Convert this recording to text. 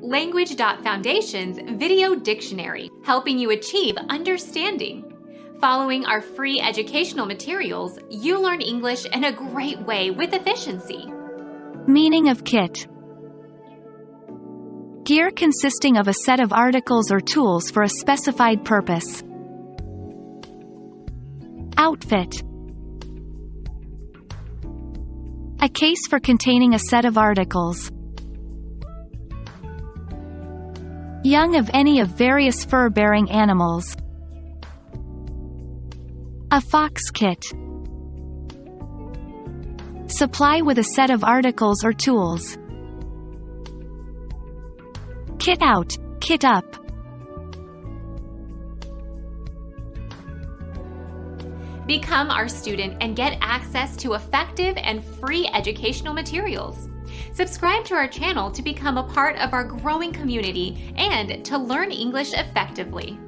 Language.Foundation's Video Dictionary, helping you achieve understanding. Following our free educational materials, you learn English in a great way with efficiency. Meaning of kit. Gear consisting of a set of articles or tools for a specified purpose. Outfit. A case for containing a set of articles. Young of any of various fur-bearing animals. A fox kit. Supply with a set of articles or tools. Kit out, kit up. Become our student and get access to effective and free educational materials. Subscribe to our channel to become a part of our growing community and to learn English effectively.